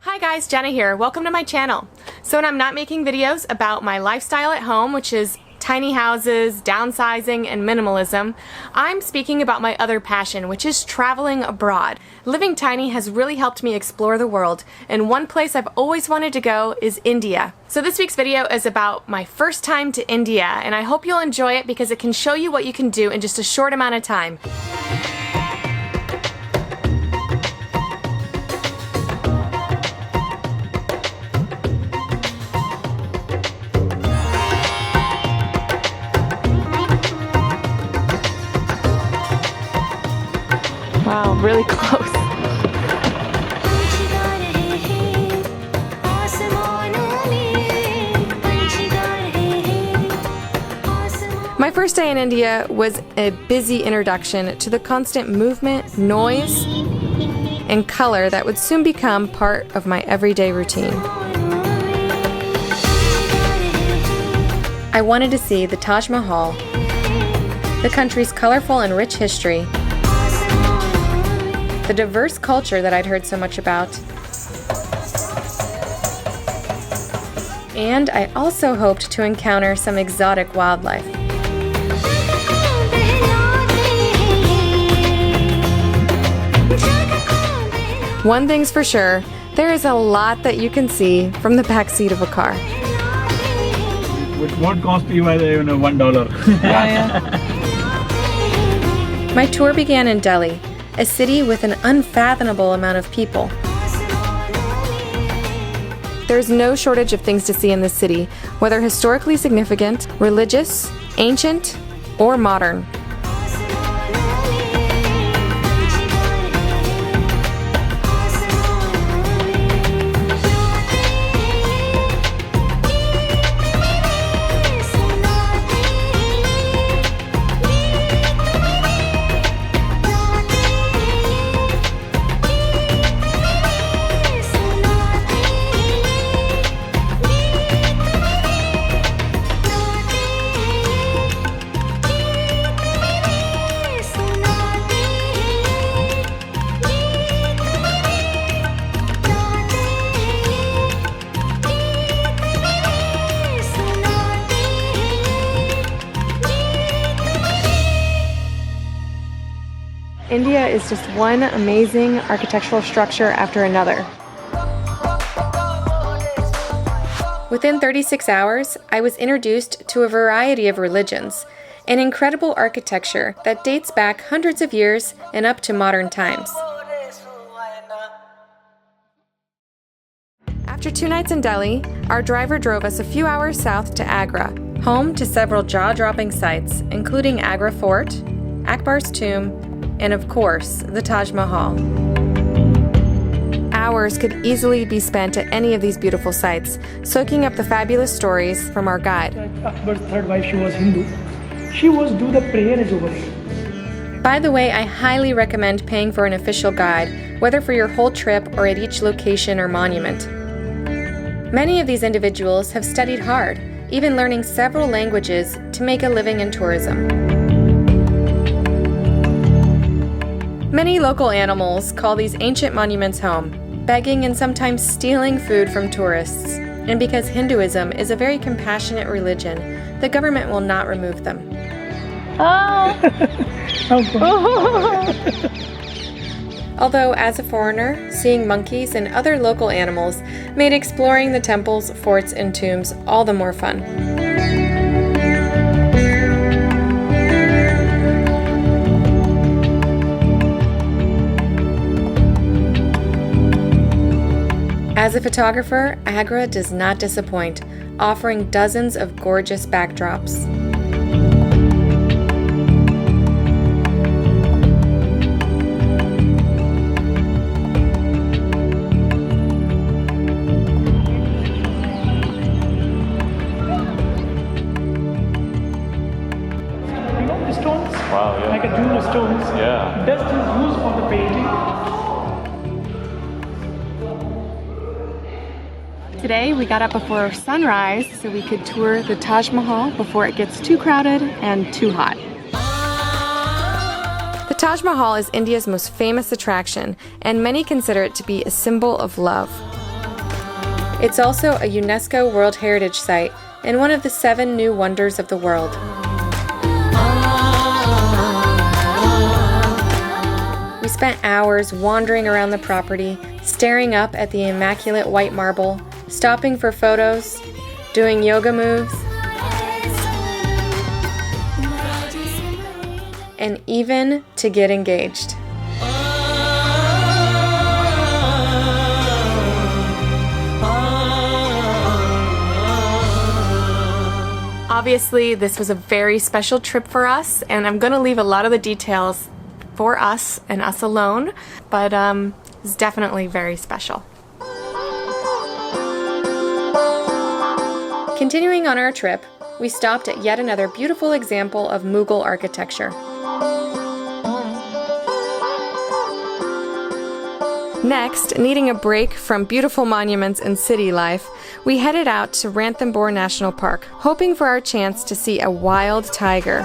Hi guys, Jenna here. Welcome to my channel. So when I'm not making videos about my lifestyle at home, which is tiny houses, downsizing, and minimalism, I'm speaking about my other passion, which is traveling abroad. Living tiny has really helped me explore the world, and one place I've always wanted to go is India. So this week's video is about my first time to India, and I hope you'll enjoy it because it can show you what you can do in just a short amount of time. Wow, really close. My first day in India was a busy introduction to the constant movement, noise, and color that would soon become part of my everyday routine. I wanted to see the Taj Mahal, the country's colorful and rich history, the diverse culture that I'd heard so much about, and I also hoped to encounter some exotic wildlife. One thing's for sure, there is a lot that you can see from the back seat of a car. It won't cost you even $1. My tour began in Delhi, a city with an unfathomable amount of people. There's no shortage of things to see in this city, whether historically significant, religious, ancient, or modern. India is just one amazing architectural structure after another. Within 36 hours, I was introduced to a variety of religions, an incredible architecture that dates back hundreds of years and up to modern times. After 2 nights in Delhi, our driver drove us a few hours south to Agra, home to several jaw-dropping sights, including Agra Fort, Akbar's tomb, and of course, the Taj Mahal. Hours could easily be spent at any of these beautiful sites, soaking up the fabulous stories from our guide. Akbar's third wife, she was Hindu. She was do the prayers over here. By the way, I highly recommend paying for an official guide, whether for your whole trip or at each location or monument. Many of these individuals have studied hard, even learning several languages to make a living in tourism. Many local animals call these ancient monuments home, begging and sometimes stealing food from tourists. And because Hinduism is a very compassionate religion, the government will not remove them. Although, as a foreigner, seeing monkeys and other local animals made exploring the temples, forts, and tombs all the more fun. As a photographer, Agra does not disappoint, offering dozens of gorgeous backdrops. You know the stones? Wow, yeah. Like a jewel stones. Yeah. Dust is used for the painting. Today we got up before sunrise so we could tour the Taj Mahal before it gets too crowded and too hot. The Taj Mahal is India's most famous attraction, and many consider it to be a symbol of love. It's also a UNESCO World Heritage Site and one of the 7 new wonders of the world. We spent hours wandering around the property, staring up at the immaculate white marble, stopping for photos, doing yoga moves, and even to get engaged. Obviously, this was a very special trip for us, and I'm going to leave a lot of the details for us and us alone, but it's definitely very special. Continuing on our trip, we stopped at yet another beautiful example of Mughal architecture. Next, needing a break from beautiful monuments and city life, we headed out to Ranthambore National Park, hoping for our chance to see a wild tiger.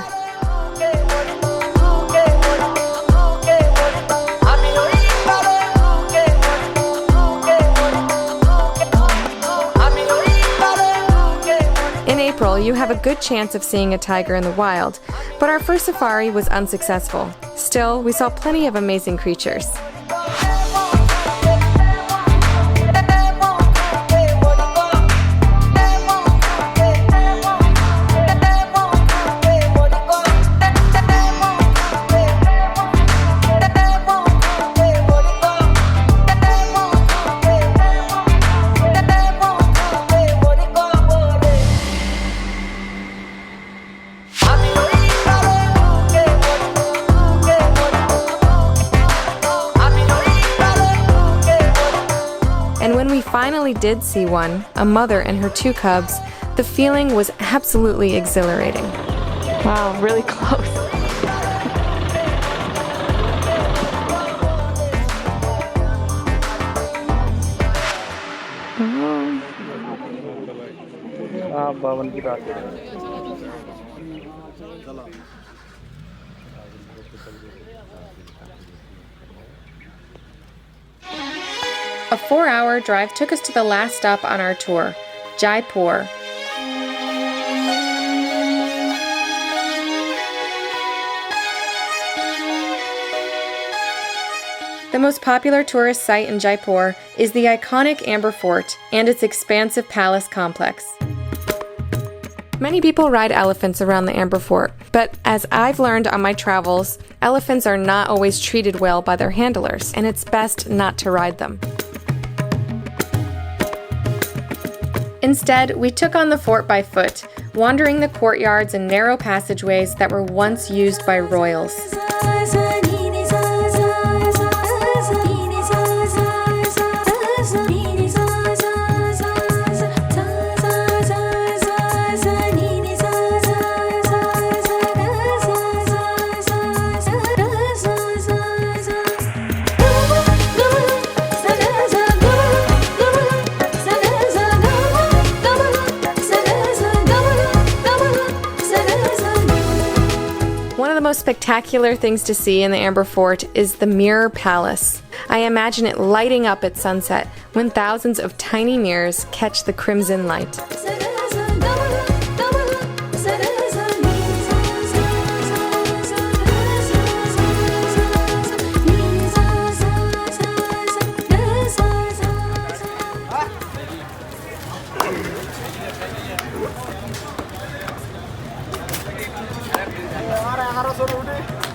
In April, you have a good chance of seeing a tiger in the wild, but our first safari was unsuccessful. Still, we saw plenty of amazing creatures. And when we finally did see one, a mother and her 2 cubs, the feeling was absolutely exhilarating. Wow, really close. A 4-hour drive took us to the last stop on our tour, Jaipur. The most popular tourist site in Jaipur is the iconic Amber Fort and its expansive palace complex. Many people ride elephants around the Amber Fort, but as I've learned on my travels, elephants are not always treated well by their handlers, and it's best not to ride them. Instead, we took on the fort by foot, wandering the courtyards and narrow passageways that were once used by royals. One of the most spectacular things to see in the Amber Fort is the Mirror Palace. I imagine it lighting up at sunset when thousands of tiny mirrors catch the crimson light.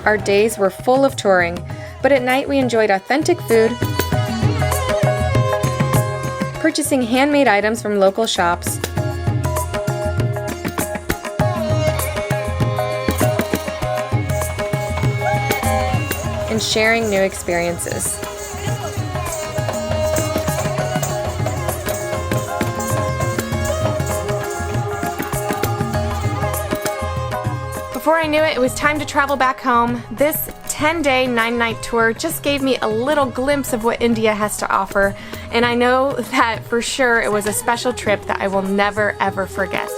Our days were full of touring, but at night we enjoyed authentic food, purchasing handmade items from local shops, and sharing new experiences. Before I knew it, it was time to travel back home. This 10-day, 9-night tour just gave me a little glimpse of what India has to offer, and I know that for sure it was a special trip that I will never ever forget.